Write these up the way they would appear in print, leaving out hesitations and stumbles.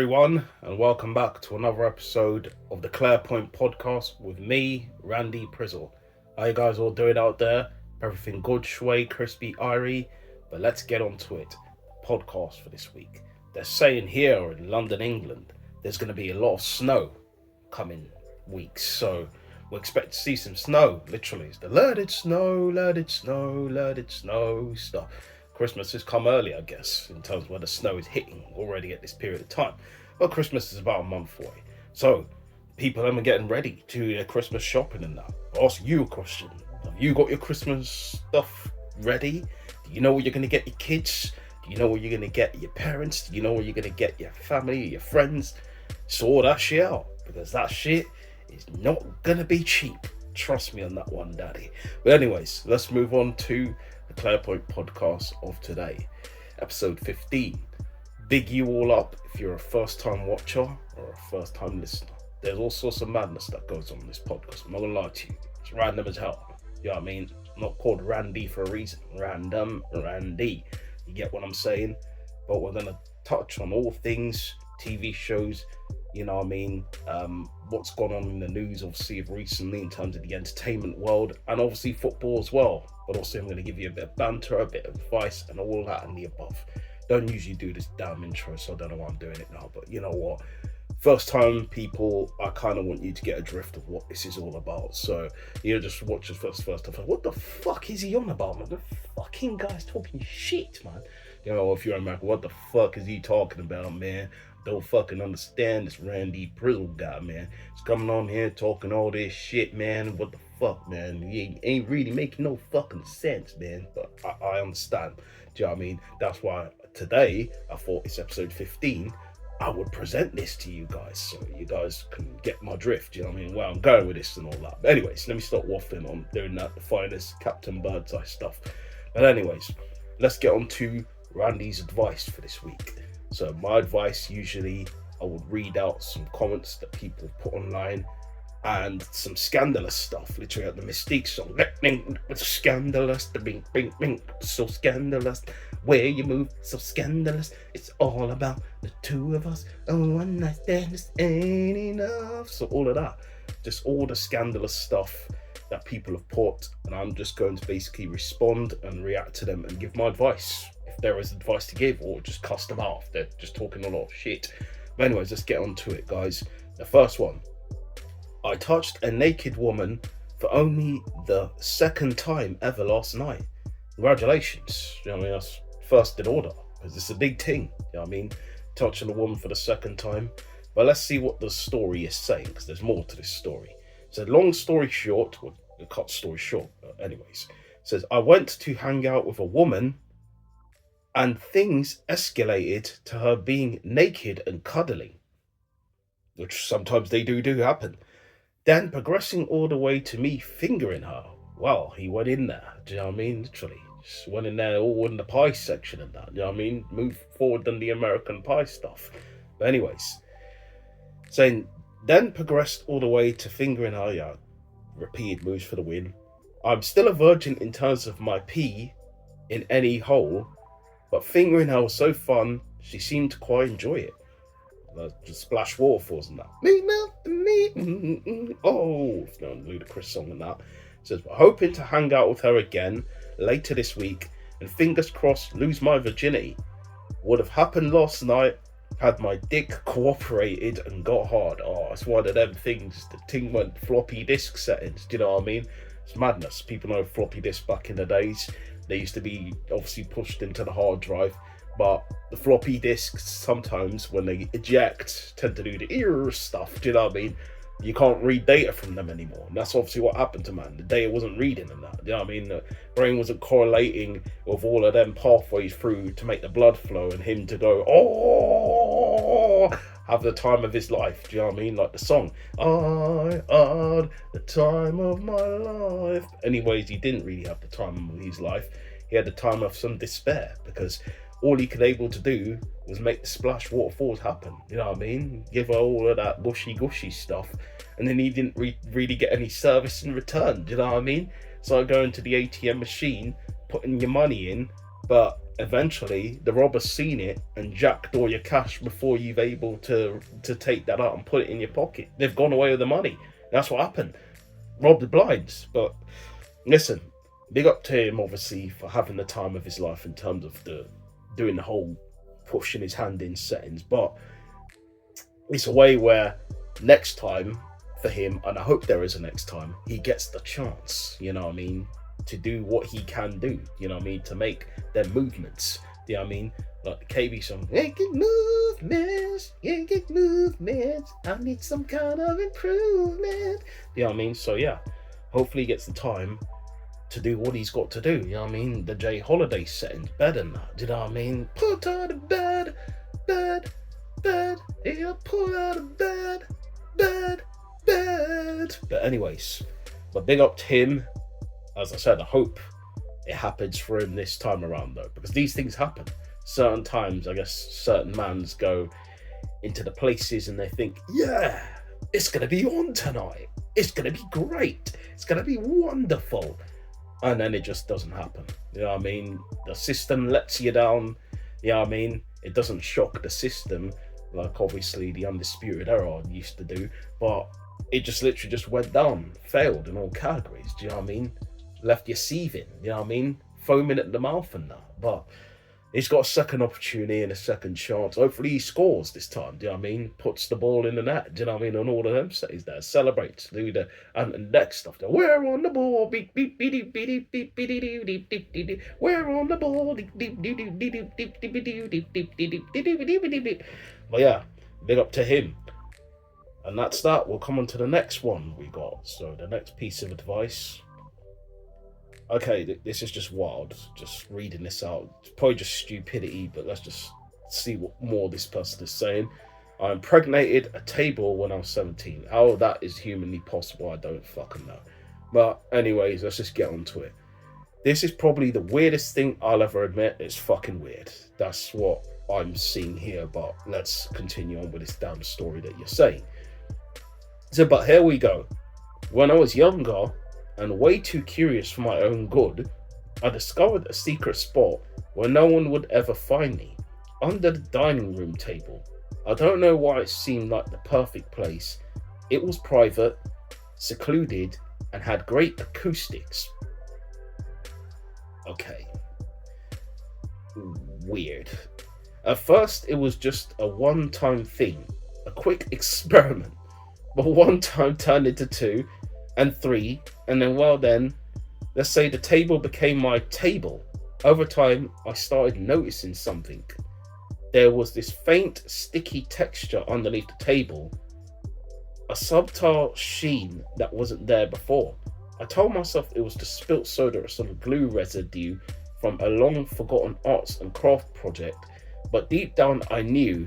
everyone, and welcome back to another episode of the Clarepoint podcast with me, Randy Prizzle. How you guys all doing out there? Everything good, shway, crispy, irie? But let's get on to it. Podcast for this week. They're saying here in London, England, there's going to be a lot of snow coming weeks, so we expect to see some snow. Literally, it's the let it snow, let it snow, let it snow stuff. Christmas has come early, I guess, in terms of where the snow is hitting already at this period of time. Well, Christmas is about a month away. So, people are getting ready to do their Christmas shopping and that. I'll ask you a question. Have you got your Christmas stuff ready? Do you know what you're going to get your kids? Do you know what you're going to get your parents? Do you know what you're going to get your family, your friends? Sort that shit out, because that shit is not going to be cheap. Trust me on that one, daddy. But anyways, let's move on to the Clarepoint podcast of today, episode 15. Big you all up if you're a first-time watcher or a first-time listener. There's all sorts of madness that goes on in this podcast. I'm not gonna lie to you. It's random as hell. You know what I mean? I'm not called Randy for a reason. Random, Randy. You get what I'm saying? But we're gonna touch on all things TV shows, you know what I mean, what's gone on in the news obviously of recently in terms of the entertainment world, and obviously football as well. But also I'm going to give you a bit of banter, a bit of advice, and all that and the above. Don't usually do this damn intro, so I don't know why I'm doing it now, but you know what, first time people, I kind of want you to get a drift of what this is all about. So you just watch the first stuff. What the fuck is he on about, man? The fucking guy's talking shit, man. You know, if you're in America, what the fuck is he talking about, man? Don't fucking understand this Randy Prizzle guy, man. He's coming on here talking all this shit, man. What the fuck, man? He ain't really making no fucking sense, man. But I understand. Do you know what I mean? That's why today I thought it's episode 15. I would present this to you guys so you guys can get my drift. Do you know what I mean? Where I'm going with this and all that. But anyways, let me stop waffling on doing that, the finest Captain Birdseye stuff. But anyways, let's get on to Randy's advice for this week. So my advice, usually I would read out some comments that people put online and some scandalous stuff, literally like the Mystique song. It's scandalous, the bing, bing, bing, so scandalous. Where you move, so scandalous. It's all about the two of us. Oh, one night stand just ain't enough. So all of that, just all the scandalous stuff that people have put, and I'm just going to basically respond and react to them and give my advice. If there is advice to give, or just cuss them out if they're just talking a lot of shit. But anyways, let's get on to it, guys. The first one. I touched a naked woman for only the second time ever last night. Congratulations. You know what I mean? That's first in order, because it's a big thing. You know what I mean? Touching a woman for the second time. But let's see what the story is saying, because there's more to this story. So long story short, well, cut story short, but anyways. It says, I went to hang out with a woman and things escalated to her being naked and cuddling, which sometimes they do happen. Then progressing all the way to me fingering her. Well, he went in there, do you know what I mean? Literally, just went in there all in the pie section and that, do you know what I mean? Move forward than the American Pie stuff. But anyways, saying, then progressed all the way to fingering her, yeah, repeated moves for the win. I'm still a virgin in terms of my pee in any hole, but fingering her was so fun, she seemed to quite enjoy it. Just splash waterfalls and that. Oh, no, ludicrous song and that. It says, we're hoping to hang out with her again later this week, and fingers crossed lose my virginity. Would have happened last night had my dick cooperated and got hard. Oh, it's one of them things. The thing went floppy disk settings. Do you know what I mean? It's madness. People know floppy disk back in the days. They used to be obviously pushed into the hard drive, but the floppy disks sometimes when they eject tend to do the ear stuff. Do you know what I mean? You can't read data from them anymore, and that's obviously what happened to man. The data wasn't reading and that. Do you know what I mean? The brain wasn't correlating with all of them pathways through to make the blood flow and him to go, oh, have the time of his life. Do you know what I mean? Like the song, I had the time of my life. Anyways, he didn't really have the time of his life. He had the time of some despair, because all he could able to do was make the splash waterfalls happen. You know what I mean? Give her all of that gushy stuff, and then he didn't really get any service in return. Do you know what I mean? So I go into the ATM machine, putting your money in, But eventually, the robber's seen it and jacked all your cash before you've able to take that out and put it in your pocket. They've gone away with the money. That's what happened. Robbed the blinds. But listen, big up to him obviously for having the time of his life in terms of the doing the whole pushing his hand in settings. But it's a way where next time for him, and I hope there is a next time, he gets the chance, you know what I mean, to do what he can do, you know what I mean, to make their movements, you know what I mean, like the KB song, making movements, I need some kind of improvement, you know what I mean, so yeah, hopefully he gets the time to do what he's got to do, you know what I mean, the J Holiday setting's better than that, do you know what I mean, put out of bed, yeah, pull out of bed. But anyways, but big up to him. As I said, I hope it happens for him this time around though, because these things happen. Certain times, I guess, certain mans go into the places and they think, yeah, it's gonna be on tonight. It's gonna be great. It's gonna be wonderful. And then it just doesn't happen. You know what I mean? The system lets you down. You know what I mean? It doesn't shock the system like obviously the Undisputed Era used to do, but it just literally just went down, failed in all categories, do you know what I mean? Left you seething, you know what I mean? Foaming at the mouth and that, but he's got a second opportunity and a second chance. Hopefully he scores this time, do you know what I mean? Puts the ball in the net, do you know what I mean? And all of them says there, celebrates, do the and next stuff. We're on the ball, beep beep beep beep beep beep beep beep beep beep beep. We're on the ball, beep beep beep beep beep beep beep beep beep beep beep beep. But yeah, big up to him. And that's that. We'll come on to the next one we got. So the next piece of advice. Okay, this is just wild. Just reading this out. It's probably just stupidity, but let's just see what more this person is saying. I impregnated a table when I was 17. How that is humanly possible, I don't fucking know. But anyways, let's just get on to it. This is probably the weirdest thing I'll ever admit. It's fucking weird. That's what I'm seeing here, but let's continue on with this damn story that you're saying. So, but here we go. When I was younger and way too curious for my own good, I discovered a secret spot where no one would ever find me, under the dining room table. I don't know why it seemed like the perfect place. It was private, secluded, and had great acoustics. Okay. Weird. At first, it was just a one-time thing, a quick experiment. But one time turned into 2 and 3, and then, well then, let's say the table became my table. Over time, I started noticing something. There was this faint, sticky texture underneath the table, a subtle sheen that wasn't there before. I told myself it was the spilt soda or some glue residue from a long-forgotten arts and craft project, but deep down I knew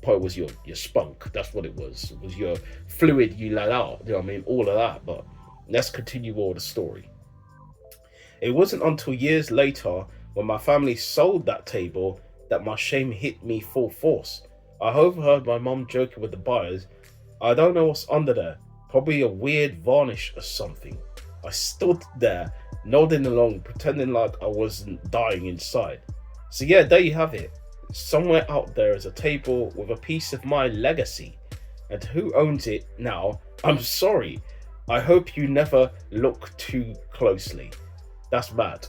probably was your spunk. That's what it was. It was your fluid you let out. You know what I mean? All of that. But let's continue on the story. It wasn't until years later when my family sold that table that my shame hit me full force. I overheard my mum joking with the buyers. I don't know what's under there. Probably a weird varnish or something. I stood there, nodding along, pretending like I wasn't dying inside. So yeah, there you have it. Somewhere out there is a table with a piece of my legacy. And who owns it now? I'm sorry. I hope you never look too closely. That's mad.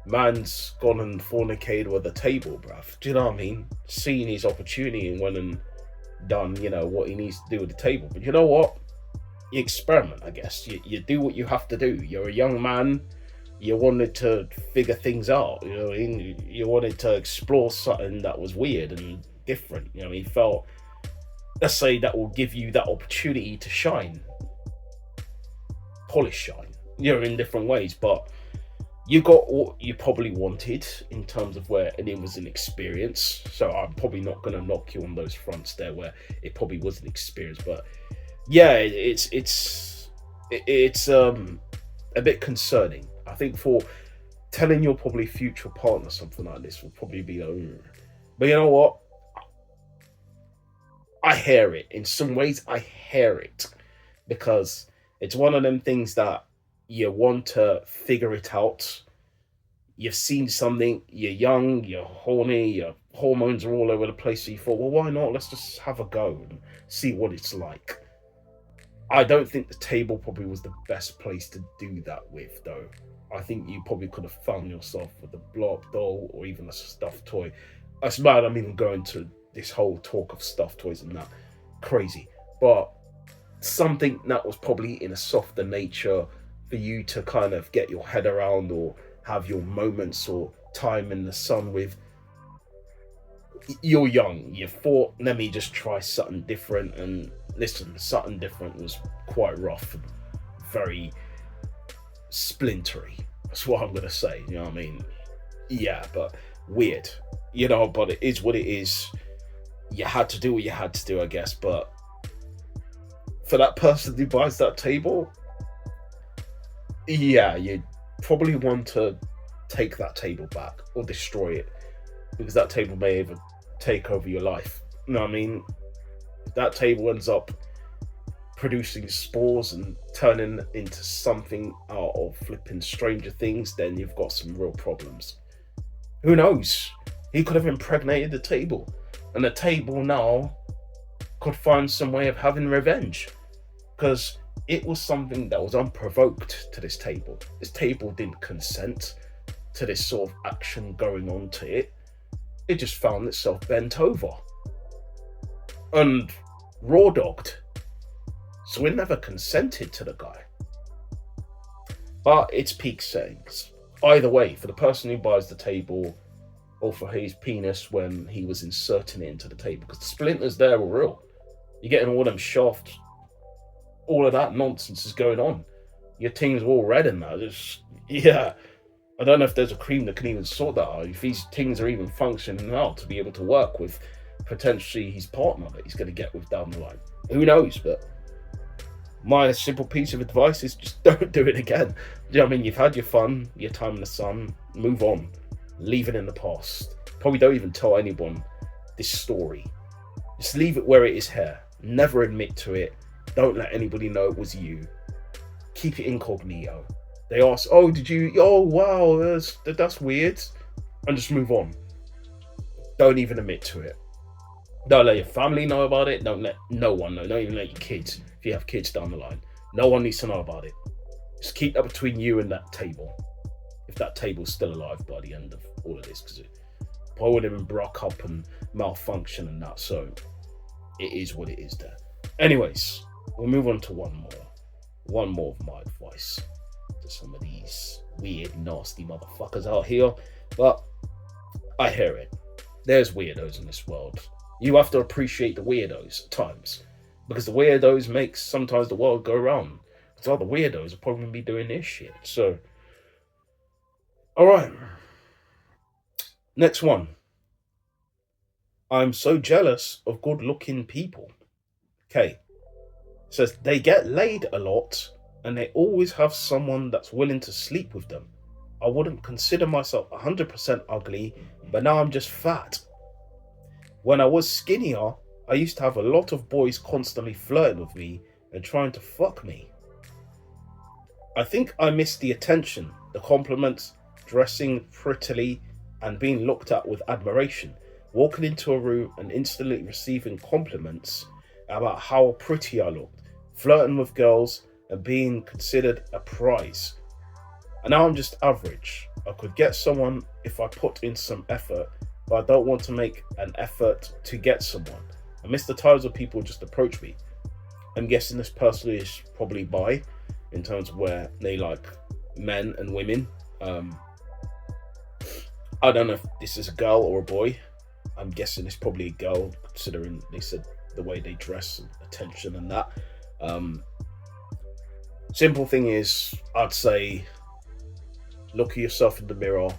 Man's gone and fornicated with a table, bruv. Do you know what I mean? Seen his opportunity and went and done, what he needs to do with the table. But you know what? You experiment, I guess. You do what you have to do. You're a young man. You wanted to figure things out, you know what I mean? You wanted to explore something that was weird and different, you know what I mean? Felt, let's say, that will give you that opportunity to shine. Polish shine, in different ways, but you got what you probably wanted in terms of where, and it was an experience, so I'm probably not going to knock you on those fronts there where it probably was an experience, but yeah, it's a bit concerning. I think for telling your probably future partner something like this will probably be but you know what? I hear it. In some ways, I hear it. Because it's one of them things that you want to figure it out. you've seen something, you're young, you're horny, your hormones are all over the place, so you thought, well, why not? Let's just have a go and see what it's like. I don't think the table probably was the best place to do that with, though. I think you probably could have found yourself with a blow up doll or even a stuffed toy. That's mad, I'm even going to this whole talk of stuffed toys and that. Crazy. But something that was probably in a softer nature for you to kind of get your head around or have your moments or time in the sun with. You're young, you thought, let me just try something different. And listen, something different was quite rough and very splintery. That's what I'm gonna say. You know what I mean? Yeah, but weird. But it is what it is. You had to do what you had to do, I guess. But for that person who buys that table, yeah, you probably want to take that table back or destroy it, because that table may even take over your life. You know what I mean? If that table ends up producing spores and turning into something out of flipping Stranger Things, then you've got some real problems. Who knows? He could have impregnated the table, and the table now could find some way of having revenge, because it was something that was unprovoked to this table. This table didn't consent to this sort of action going on to it. It just found itself bent over and raw dogged. So it never consented to the guy. But it's peak sayings. Either way, for the person who buys the table or for his penis when he was inserting it into the table, because the splinters there were real. You're getting all them shafts, all of that nonsense is going on. Your things are all red in that. Yeah. I don't know if there's a cream that can even sort that out. If these things are even functioning out to be able to work with potentially his partner that he's going to get with down the line. Who knows? But my simple piece of advice is just don't do it again. You know what I mean? You've had your fun, your time in the sun, move on. Leave it in the past. Probably don't even tell anyone this story. Just leave it where it is here. Never admit to it. Don't let anybody know it was you. Keep it incognito. They ask, oh, did you? Oh, wow, that's weird. And just move on. Don't even admit to it. Don't let your family know about it. Don't let no one know. Don't even let your kids, if you have kids down the line. No one needs to know about it. Just keep that between you and that table. If that table's still alive by the end of all of this, because it probably would have been broke up and malfunction and that. So it is what it is there. Anyways, we'll move on to one more. One more of my advice to some of these weird, nasty motherfuckers out here. But I hear it. There's weirdos in this world. You have to appreciate the weirdos at times, because the weirdos make sometimes the world go round. So the weirdos are probably going to be doing this shit. So, alright. Next one. I'm so jealous of good looking people. Okay. Says they get laid a lot and they always have someone that's willing to sleep with them. I wouldn't consider myself 100% ugly, but now I'm just fat. When I was skinnier, I used to have a lot of boys constantly flirting with me and trying to fuck me. I think I missed the attention, the compliments, dressing prettily and being looked at with admiration, walking into a room and instantly receiving compliments about how pretty I looked, flirting with girls and being considered a prize. And now I'm just average. I could get someone if I put in some effort, but I don't want to make an effort to get someone. I miss the times of people just approach me. I'm guessing this person is probably bi, in terms of where they like men and women. I don't know if this is a girl or a boy. I'm guessing it's probably a girl, considering they said the way they dress and attention and that. Simple thing is, I'd say look at yourself in the mirror,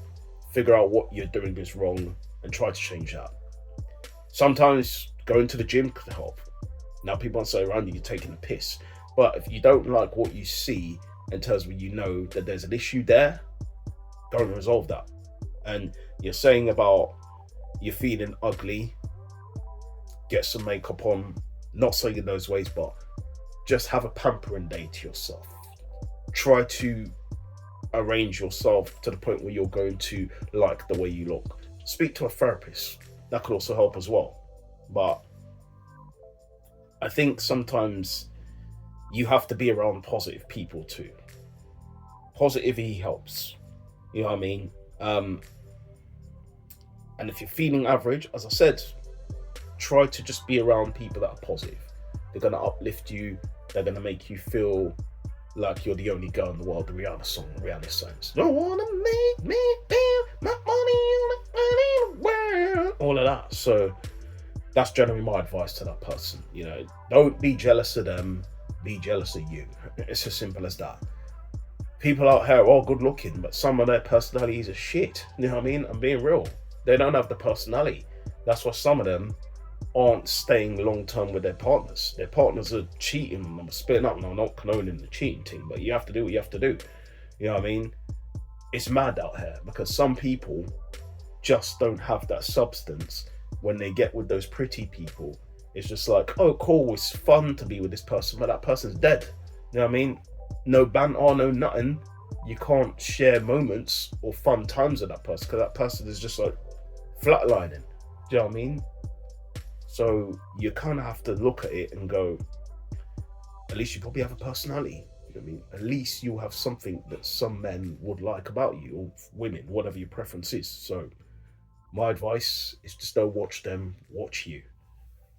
figure out what you're doing is wrong, and try to change that. Sometimes going to the gym could help. Now people say around you, you're taking a piss. But if you don't like what you see in terms of you know that there's an issue there, go and resolve that. And you're saying about you're feeling ugly, get some makeup on, not saying in those ways, but just have a pampering day to yourself. Try to arrange yourself to the point where you're going to like the way you look. Speak to a therapist. That could also help as well. But I think sometimes you have to be around positive people too. Positivity helps. You know what I mean? And if you're feeling average, as I said, try to just be around people that are positive. They're going to uplift you. They're going to make you feel like you're the only girl in the world. The Rihanna song, Rihanna sings, "Don't wanna make me feel my money on the world." All of that. So that's generally my advice to that person. You know, don't be jealous of them. Be jealous of you. It's as simple as that. People out here are all good looking, but some of their personalities are shit. You know what I mean? I'm being real. They don't have the personality. That's why some of them aren't staying long term with their partners. Their partners are cheating and splitting up. No, not condoning the cheating thing, but you have to do what you have to do. You know what I mean? It's mad out here because some people just don't have that substance when they get with those pretty people. It's just like, oh, cool, it's fun to be with this person, but that person's dead. You know what I mean? No banter, no nothing. You can't share moments or fun times with that person because that person is just like flatlining. Do you know what I mean? So you kind of have to look at it and go, at least you probably have a personality. You know what I mean? At least you have something that some men would like about you, or women, whatever your preference is. So my advice is just don't watch them, watch you.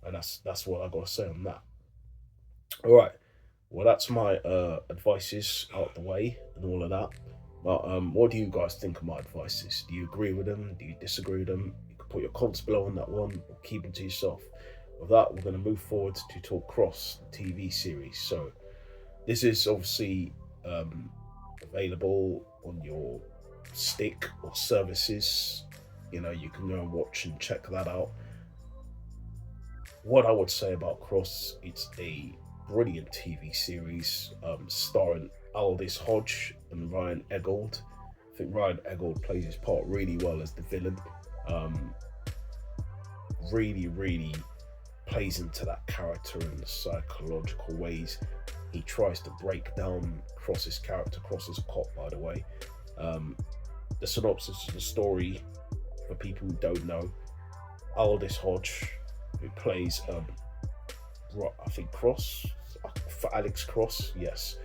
And that's what I got to say on that. All right. Well, that's my advices out the way and all of that. But what do you guys think of my advices? Do you agree with them? Do you disagree with them? You can put your comments below on that one or keep them to yourself. With that, we're going to move forward to talk Cross, the TV series. So this is obviously available on your stick or services. You know, you can go and watch and check that out. What I would say about Cross, it's a brilliant TV series starring Aldous Hodge and Ryan Eggold. I think Ryan Eggold plays his part really well as the villain. Really plays into that character in the psychological ways. He tries to break down Cross's character. Cross is a cop, by the way. The synopsis of the story, for people who don't know, Aldous Hodge, who plays I think Cross, for Alex Cross, yes.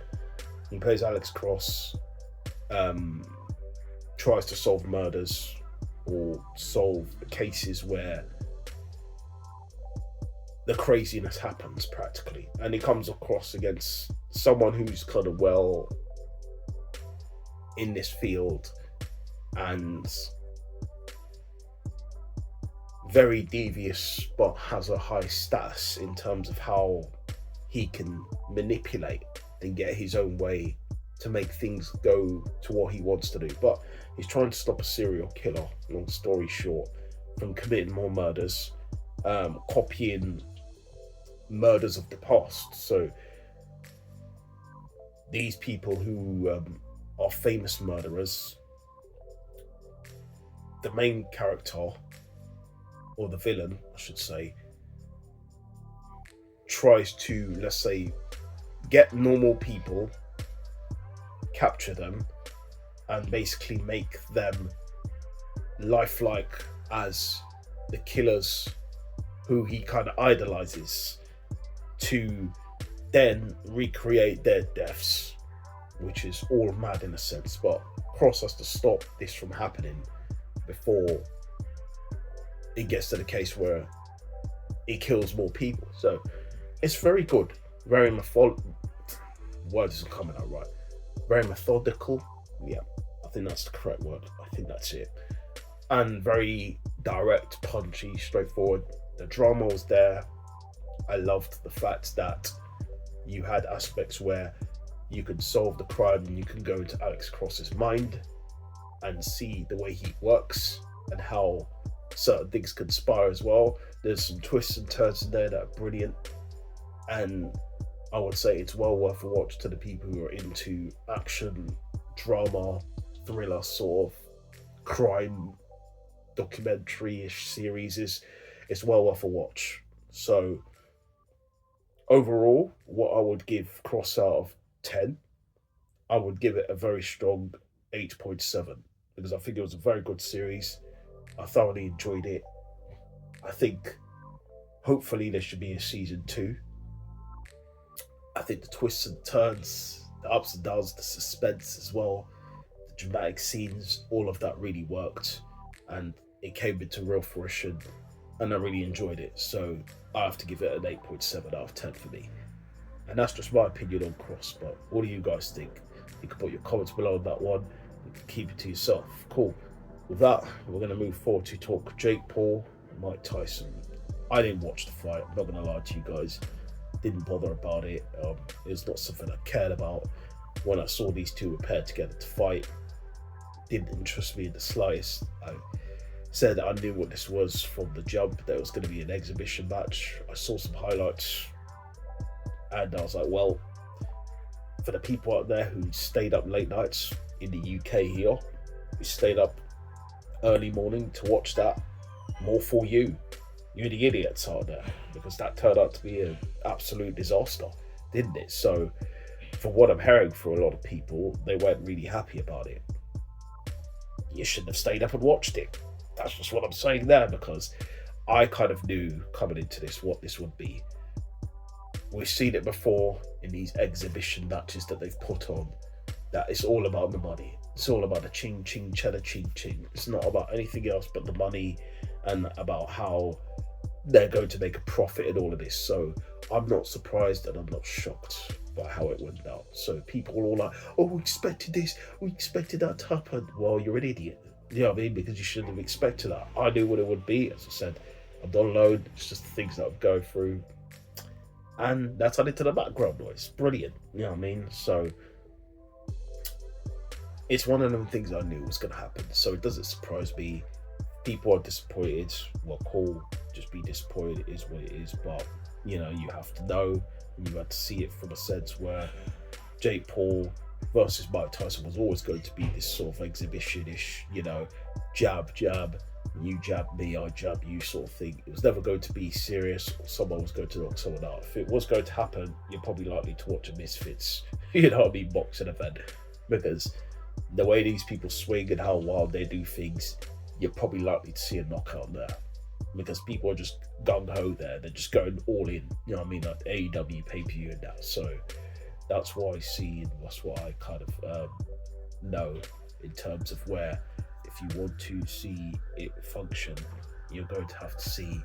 He plays Alex Cross, tries to solve murders or solve cases where the craziness happens practically. And he comes across against someone who's kind of well in this field and very devious, but has a high status in terms of how he can manipulate and get his own way to make things go to what he wants to do. But he's trying to stop a serial killer, long story short, from committing more murders, copying murders of the past. So these people who are famous murderers, the main character, or the villain, I should say, tries to, let's say, get normal people, capture them, and basically make them lifelike as the killers who he kind of idolizes, to then recreate their deaths, which is all mad in a sense. But Cross has to stop this from happening before it gets to the case where it kills more people. So it's very good, very word isn't coming out right. Very methodical. Yeah, I think that's the correct word. I think that's it. And very direct, punchy, straightforward. The drama was there. I loved the fact that you had aspects where you could solve the crime and you can go into Alex Cross's mind and see the way he works and how certain things conspire as well. There's some twists and turns in there that are brilliant, and I would say it's well worth a watch to the people who are into action, drama, thriller, sort of crime documentary-ish series. It's well worth a watch. So overall, what I would give Cross out of 10, I would give it a very strong 8.7 because I think it was a very good series. I thoroughly enjoyed it. I think hopefully there should be a season two. I think the twists and turns, the ups and downs, the suspense as well, the dramatic scenes, all of that really worked, and it came into real fruition, and I really enjoyed it. So I have to give it an 8.7 out of 10 for me. And that's just my opinion on Cross. But what do you guys think? You can put your comments below on that one. You can keep it to yourself. Cool. With that, we're going to move forward to talk Jake Paul and Mike Tyson. I didn't watch the fight. I'm not going to lie to you guys. Didn't bother about it. It's not something I cared about. When I saw these two were paired together to fight, didn't interest me in the slightest. I said I knew what this was from the jump. That it was going to be an exhibition match. I saw some highlights, and I was like, well, for the people out there who stayed up late nights in the UK here, who stayed up early morning to watch that, more for you. You're the idiots out there, because that turned out to be an absolute disaster, didn't it? So, from what I'm hearing from a lot of people, they weren't really happy about it. You shouldn't have stayed up and watched it. That's just what I'm saying there, because I kind of knew coming into this what this would be. We've seen it before in these exhibition matches that they've put on, that it's all about the money. It's all about the ching ching cheddar ching ching. It's not about anything else but the money, and about how they're going to make a profit in all of this. So I'm not surprised and I'm not shocked by how it went down. So people are all like, oh, we expected this, we expected that to happen. Well, you're an idiot. You know what I mean? Because you shouldn't have expected that. I knew what it would be. As I said, I'm not alone. It's just the things that I'm going through. And that's added to the background noise. Brilliant. You know what I mean? So it's one of them things I knew was going to happen. So it doesn't surprise me. People are disappointed. Well, cool. Just be disappointed. It is what it is. But, you know, you have to know. And you have to see it from a sense where Jake Paul versus Mike Tyson was always going to be this sort of exhibition-ish, you know, jab, you jab me, I jab you sort of thing. It was never going to be serious, or someone was going to knock someone out. If it was going to happen, you're probably likely to watch a Misfits, you know what I mean, boxing event. Because the way these people swing and how wild they do things, you're probably likely to see a knockout there. Because people are just gung-ho there. They're just going all in, you know what I mean, like AEW pay-per-view and that. So that's what I see, and that's what I kind of know in terms of where, if you want to see it function, you're going to have to see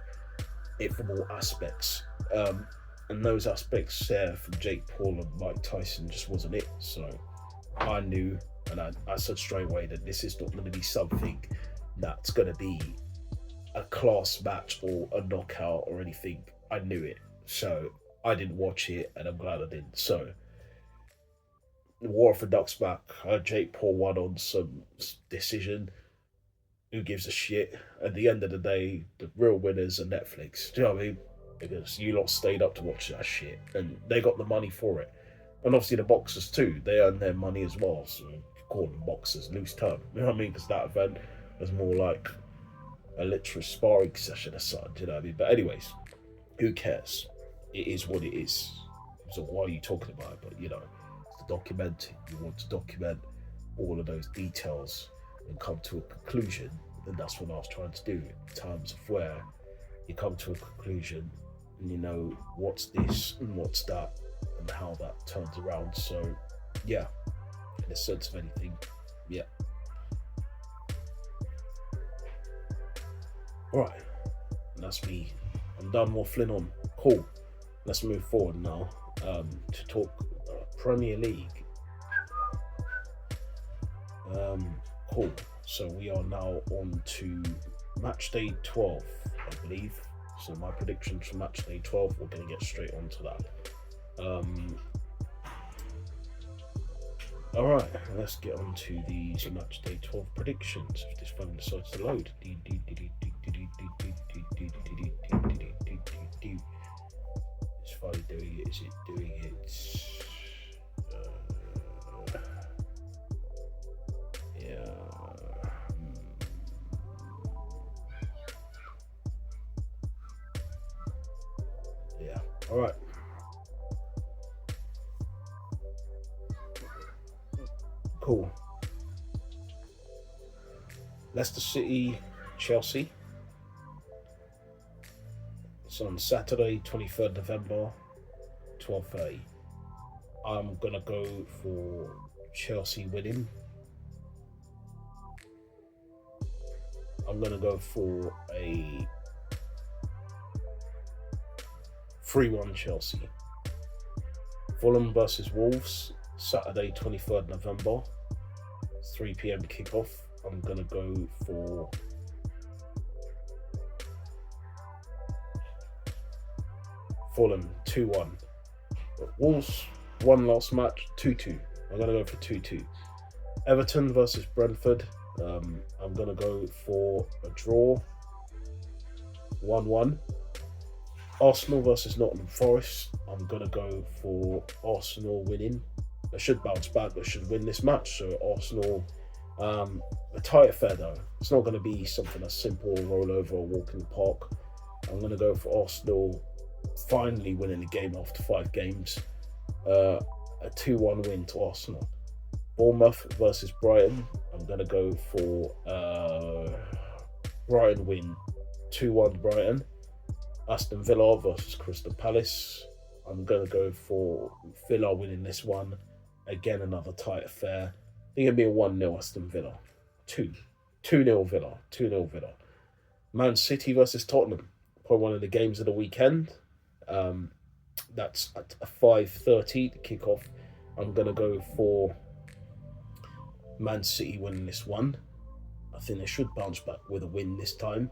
it from all aspects. And those aspects there from Jake Paul and Mike Tyson just wasn't it. So I knew, and I said straight away that this is not going to be something that's going to be a class match or a knockout or anything. I knew it. So I didn't watch it, and I'm glad I didn't. So the War of the Ducks back. Jake Paul won on some decision. Who gives a shit? At the end of the day, the real winners are Netflix. Do you know what I mean? Because you lot stayed up to watch that shit, and they got the money for it. And obviously the boxers too. They earn their money as well. So call them boxers, loose term. You know what I mean? Because that event was more like a literal sparring session aside. You know what I mean? But anyways, who cares? It is what it is. So why are you talking about it? But you know, it's the document. You want to document all of those details and come to a conclusion, and that's what I was trying to do in terms of where you come to a conclusion and you know what's this and what's that and how that turns around. So yeah, in a sense of anything, yeah. Alright, that's me. I'm done waffling on. Cool. Let's move forward now to talk Premier League. Cool. So we are now on to match day 12, I believe. So my predictions for match day 12, we're going to get straight onto that. Alright, let's get on to these match day 12 predictions. If this phone decides to load. It's finally doing it. Is it doing it? Yeah. All right. Cool. Leicester City, Chelsea. It's on Saturday, 23rd November, 12:30. I'm going to go for Chelsea winning. I'm going to go for a 3-1 Chelsea. Fulham versus Wolves, Saturday, 23rd November, 3 p.m. kickoff. I'm going to go for Fulham 2-1. Wolves won last match 2-2. I'm going to go for 2-2. Everton versus Brentford. I'm going to go for a draw 1-1. Arsenal versus Nottingham Forest. I'm going to go for Arsenal winning. They should bounce back. They should win this match. So Arsenal, a tight affair though. It's not going to be something as simple, roll over or walk in the park. I'm going to go for Arsenal finally winning the game after 5 games. A 2-1 win to Arsenal. Bournemouth versus Brighton. I'm going to go for Brighton win 2-1 Brighton. Aston Villa versus Crystal Palace. I'm going to go for Villa winning this one. Again, another tight affair. I think it'll be a 1-0 Aston Villa. 2-0 Villa. 2-0 Villa. Man City versus Tottenham. Probably one of the games of the weekend. That's at 5:30 kickoff. I'm going to go for Man City winning this one. I think they should bounce back with a win this time.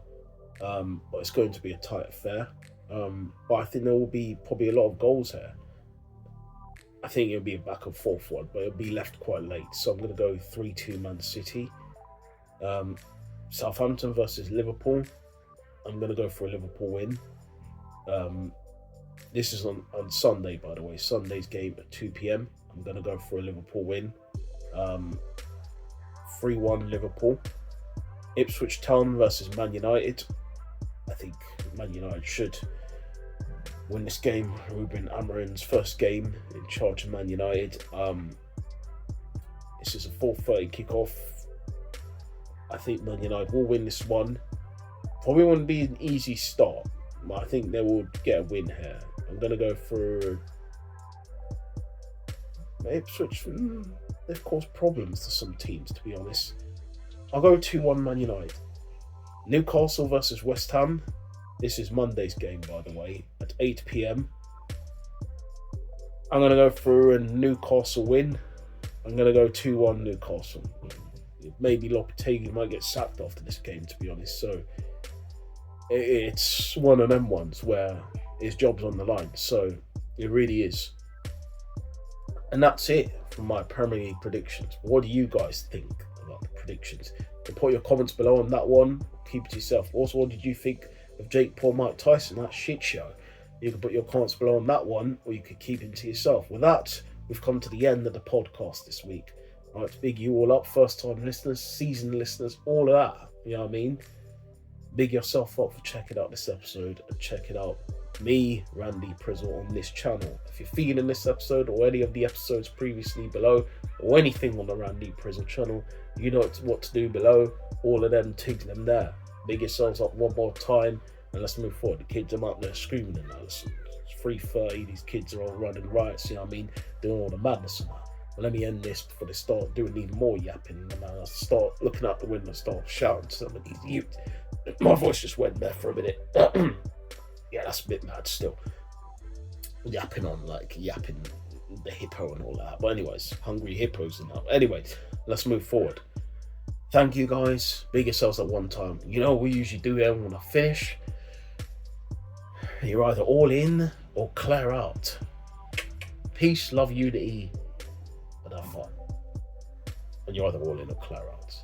But it's going to be a tight affair. But I think there will be probably a lot of goals here. I think it'll be a back and forth one, but it'll be left quite late. So I'm going to go 3-2 Man City. Southampton versus Liverpool. I'm going to go for a Liverpool win. This is on Sunday, by the way. Sunday's game at 2 p.m. I'm going to go for a Liverpool win. 3-1 Liverpool. Ipswich Town versus Man United. I think Man United should win this game. Ruben Amorim's first game in charge of Man United. This is a 4:30 kickoff. I think Man United will win this one. Probably won't be an easy start, but I think they will get a win here. I'm going to go for Ipswich. They've caused problems to some teams, to be honest. I'll go 2-1 Man United. Newcastle versus West Ham. This is Monday's game, by the way, at 8 p.m. I'm going to go for a Newcastle win. I'm going to go 2-1 Newcastle. Maybe Lopetegui might get sacked after this game, to be honest. So it's one of them ones where his job's on the line. So it really is. And that's it for my Premier League predictions. What do you guys think about the predictions? You can put your comments below on that one. Keep it to yourself. Also, what did you think of Paul Mike Tyson, that shit show? You can put your comments below on that one, or you could keep it to yourself. With that, we've come to the end of the podcast this week. I'd like to big you all up, first-time listeners, seasoned listeners, all of that. You know what I mean? Big yourself up for checking out this episode and checking out me, Randy Prizzle, on this channel. If you're feeling this episode or any of the episodes previously below, or anything on the Randy Prizzle channel, you know what to do below. All of them, tick them there. Big yourselves up one more time, and let's move forward. The kids are out there screaming and that. It's 3:30, these kids are all running riots, you know what I mean? Doing all the madness and that. But let me end this before they start doing even more yapping, and I'll start looking out the window and start shouting to some of these youths. My voice just went there for a minute. Yeah, that's a bit mad still. Yapping the hippo and all that. But anyways, hungry hippos and that. Anyway, let's move forward. Thank you guys. Big yourselves at one time. You know what we usually do here when I finish? You're either all in or clear out. Peace, love, unity, and have fun. And you're either all in or clear out.